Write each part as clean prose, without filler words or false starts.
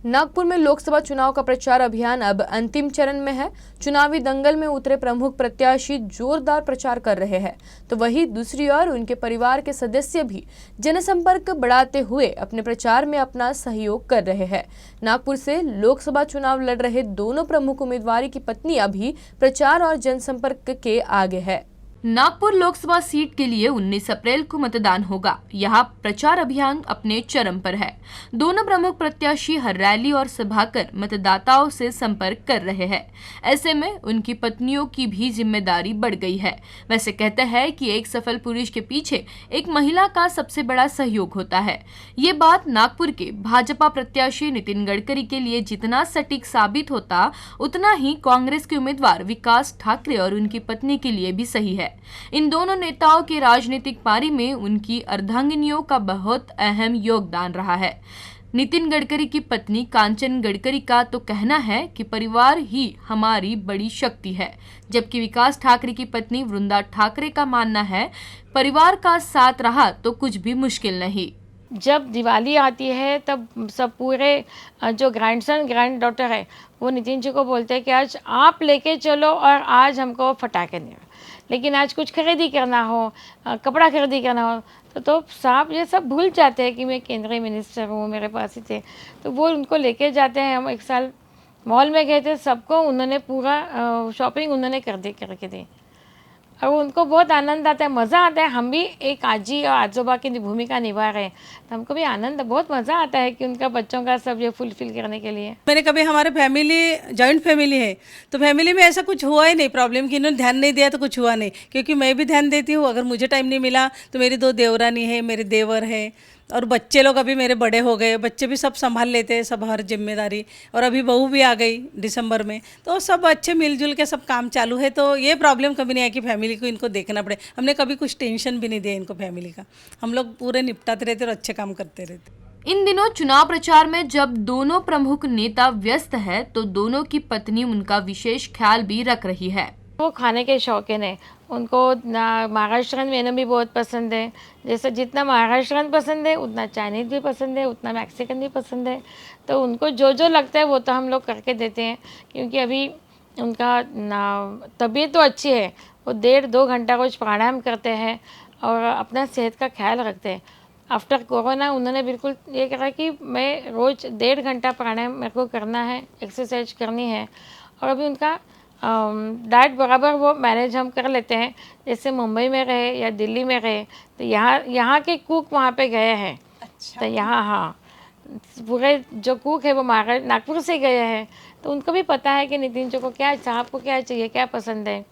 नागपुर में लोकसभा चुनाव का प्रचार अभियान अब अंतिम चरण में है। चुनावी दंगल में उतरे प्रमुख प्रत्याशी जोरदार प्रचार कर रहे हैं, तो वहीं दूसरी ओर उनके परिवार के सदस्य भी जनसंपर्क बढ़ाते हुए अपने प्रचार में अपना सहयोग कर रहे हैं। नागपुर से लोकसभा चुनाव लड़ रहे दोनों प्रमुख उम्मीदवार की पत्नियां भी प्रचार और जनसंपर्क के आगे है। नागपुर लोकसभा सीट के लिए 19 अप्रैल को मतदान होगा। यहाँ प्रचार अभियान अपने चरम पर है। दोनों प्रमुख प्रत्याशी हर रैली और सभा कर मतदाताओं से संपर्क कर रहे हैं। ऐसे में उनकी पत्नियों की भी जिम्मेदारी बढ़ गई है। वैसे कहते हैं कि एक सफल पुरुष के पीछे एक महिला का सबसे बड़ा सहयोग होता है। ये बात नागपुर के भाजपा प्रत्याशी नितिन गडकरी के लिए जितना सटीक साबित होता, उतना ही कांग्रेस के उम्मीदवार विकास ठाकरे और उनकी पत्नी के लिए भी सही है। इन दोनों नेताओं की राजनीतिक पारी में उनकी अर्धांगिनियों का बहुत अहम योगदान रहा है। नितिन गडकरी की पत्नी कांचन गडकरी का तो कहना है कि परिवार ही हमारी बड़ी शक्ति है, जबकि विकास ठाकरे की पत्नी वृंदा ठाकरे का मानना है परिवार का साथ रहा तो कुछ भी मुश्किल नहीं। जब दिवाली आती है तब सब पूरे जो ग्रैंडसन ग्रैंड डॉटर है वो नितिन जी को बोलते हैं कि आज आप लेके चलो और आज हमको फटाके नहीं, लेकिन आज कुछ खरीदी करना हो, कपड़ा खरीदी करना हो तो साहब ये सब भूल जाते हैं कि मैं केंद्रीय मिनिस्टर हूँ, मेरे पास ही थे। तो वो उनको लेके जाते हैं। हम एक साल मॉल में गए थे, सबको उन्होंने पूरा शॉपिंग उन्होंने करके दी और उनको बहुत आनंद आता है, मज़ा आता है। हम भी एक आजी और आजोबा की भूमिका निभा रहे हैं तो हमको भी आनंद, बहुत मज़ा आता है कि उनका बच्चों का सब ये फुलफिल करने के लिए। मैंने कभी हमारे फैमिली जॉइंट फैमिली है तो फैमिली में ऐसा कुछ हुआ ही नहीं प्रॉब्लम कि इन्होंने ध्यान नहीं दिया तो कुछ हुआ नहीं, क्योंकि मैं भी ध्यान देती हूँ। अगर मुझे टाइम नहीं मिला तो मेरी 2 देवरानी है, मेरे देवर है और बच्चे लोग अभी मेरे बड़े हो गए, बच्चे भी सब संभाल लेते हैं, सब हर जिम्मेदारी। और अभी बहू भी आ गई दिसंबर में, तो सब अच्छे मिलजुल के सब काम चालू है। तो ये प्रॉब्लम कभी नहीं है कि फैमिली को इनको देखना पड़े। हमने कभी कुछ टेंशन भी नहीं दिया इनको फैमिली का। हम लोग पूरे निपटाते रहते और अच्छे काम करते रहते। इन दिनों चुनाव प्रचार में जब दोनों प्रमुख नेता व्यस्त है तो दोनों की पत्नी उनका विशेष ख्याल भी रख रही है। वो खाने के शौकीन है, उनको महाराष्ट्रन मेनू भी बहुत पसंद है। जैसे जितना महाराष्ट्रन पसंद है उतना चाइनीज़ भी पसंद है, उतना मैक्सिकन भी पसंद है। तो उनको जो जो लगता है वो तो हम लोग करके देते हैं, क्योंकि अभी उनका तबीयत तो अच्छी है। वो 1.5-2 घंटा रोज प्राणायाम करते हैं और अपना सेहत का ख्याल रखते हैं। आफ्टर कोरोना उन्होंने बिल्कुल ये कहा कि मैं रोज़ 1.5 घंटा प्राणायाम मेरे को करना है, एक्सरसाइज करनी है। और अभी उनका डाइट बराबर वो मैनेज हम कर लेते हैं। जैसे मुंबई में रहे या दिल्ली में रहे तो यहाँ के कुक वहाँ पे गए हैं। अच्छा। तो यहाँ हाँ, पूरे जो कुक है वो नागपुर से गए हैं, तो उनको भी पता है कि नितिन जी को क्या, साहब को क्या चाहिए, क्या पसंद है,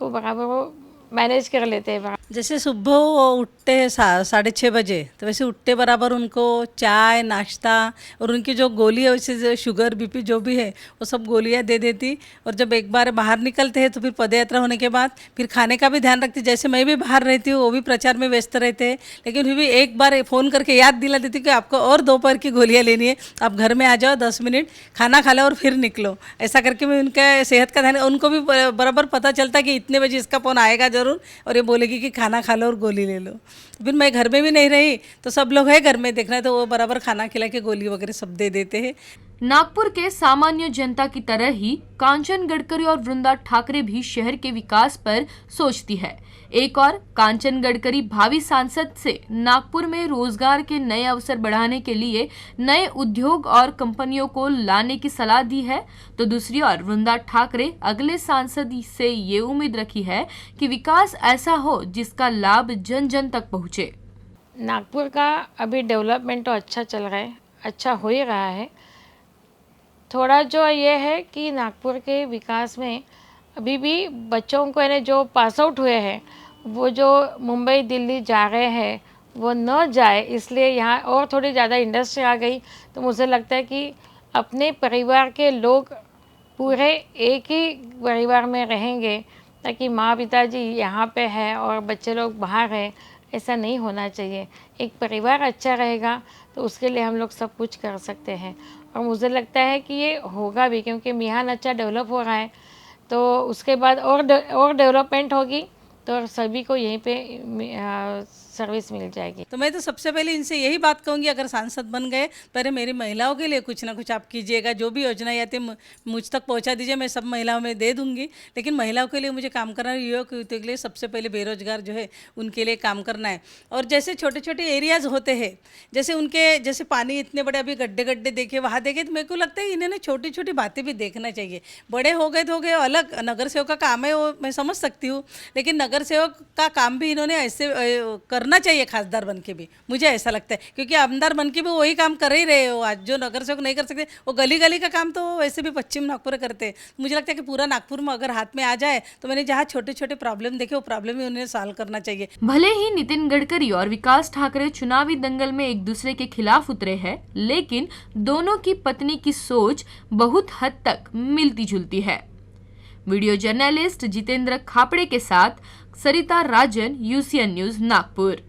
तो बराबर वो मैनेज कर लेते हैं। जैसे सुबह वो उठते हैं 6:30 बजे, तो वैसे उठते बराबर उनको चाय नाश्ता और उनकी जो गोली है वैसे शुगर बीपी जो भी है वो सब गोलियां दे देती। और जब एक बार बाहर निकलते हैं तो फिर पदयात्रा होने के बाद फिर खाने का भी ध्यान रखती। जैसे मैं भी बाहर रहती हूँ, वो भी प्रचार में व्यस्त रहते हैं, लेकिन फिर भी एक बार फ़ोन करके याद दिला देती कि आपको और दोपहर की गोलियाँ लेनी है, आप घर में आ जाओ, 10 मिनट खाना खा लो और फिर निकलो। ऐसा करके मैं उनका सेहत का ध्यान, उनको भी बराबर पता चलता कि इतने बजे इसका फ़ोन आएगा ज़रूर और ये बोलेगी कि खाना खा लो और गोली ले लो। फिर मैं घर में भी नहीं रही तो सब लोग है घर में देखना, तो वो बराबर खाना खिला के गोली वगैरह सब दे देते हैं। नागपुर के सामान्य जनता की तरह ही कांचन गडकरी और वृंदा ठाकरे भी शहर के विकास पर सोचती है। एक और कांचन गडकरी भावी सांसद से नागपुर में रोजगार के नए अवसर बढ़ाने के लिए नए उद्योग और कंपनियों को लाने की सलाह दी है, तो दूसरी ओर वृंदा ठाकरे अगले सांसद से ये उम्मीद रखी है कि विकास ऐसा हो जिसका लाभ जन जन तक पहुंचे। नागपुर का अभी डेवलपमेंट तो अच्छा चल रहा है, अच्छा हो ही रहा है। थोड़ा जो ये है कि नागपुर के विकास में अभी भी बच्चों को यानी जो पास आउट हुए हैं वो जो मुंबई दिल्ली जा रहे हैं वो न जाए, इसलिए यहाँ और थोड़ी ज़्यादा इंडस्ट्री आ गई। तो मुझे लगता है कि अपने परिवार के लोग पूरे एक ही परिवार में रहेंगे, ताकि माँ पिताजी यहाँ पे है और बच्चे लोग बाहर हैं, ऐसा नहीं होना चाहिए। एक परिवार अच्छा रहेगा तो उसके लिए हम लोग सब कुछ कर सकते हैं और मुझे लगता है कि ये होगा भी, क्योंकि मिहान अच्छा डेवलप हो रहा है। तो उसके बाद और डेवलपमेंट होगी तो सभी को यहीं पे सर्विस मिल जाएगी। तो मैं तो सबसे पहले इनसे यही बात कहूँगी, अगर सांसद बन गए पहले मेरी महिलाओं के लिए कुछ ना कुछ आप कीजिएगा, जो भी योजना आती है मुझ तक पहुँचा दीजिए, मैं सब महिलाओं में दे दूँगी। लेकिन महिलाओं के लिए मुझे काम करना है, युवक युवतियों के लिए सबसे पहले बेरोजगार जो है उनके लिए काम करना है। और जैसे छोटे छोटे एरियाज़ होते हैं, जैसे उनके जैसे पानी इतने बड़े अभी गड्ढे गड्ढे देखे वहाँ देखे, तो मेरे को लगता है इन्हें छोटी छोटी बातें भी देखना चाहिए। बड़े हो गए तो हो गए, अलग नगर सेवक का काम है वो मैं समझ सकती हूँ, लेकिन नगर सेवक का काम भी इन्होंने ऐसे करना चाहिए खासदार बन के भी, मुझे ऐसा लगता है। क्योंकि आमदार बन के भी वही काम कर ही रहे हो आज, जो नगर सेवक नहीं कर सकते वो गली गली का काम तो वैसे भी पश्चिम नागपुर करते हैं। मुझे लगता है कि पूरा नागपुर में अगर हाथ में आ जाए तो मैंने जहाँ छोटे छोटे प्रॉब्लम देखे वो प्रॉब्लम ही उन्हें सॉल्व करना चाहिए। भले ही नितिन गडकरी और विकास ठाकरे चुनावी दंगल में एक दूसरे के खिलाफ उतरे हैं, लेकिन दोनों की पत्नी की सोच बहुत हद तक मिलती जुलती है। वीडियो जर्नलिस्ट जितेंद्र खापड़े के साथ सरिता राजन, UCN न्यूज नागपुर।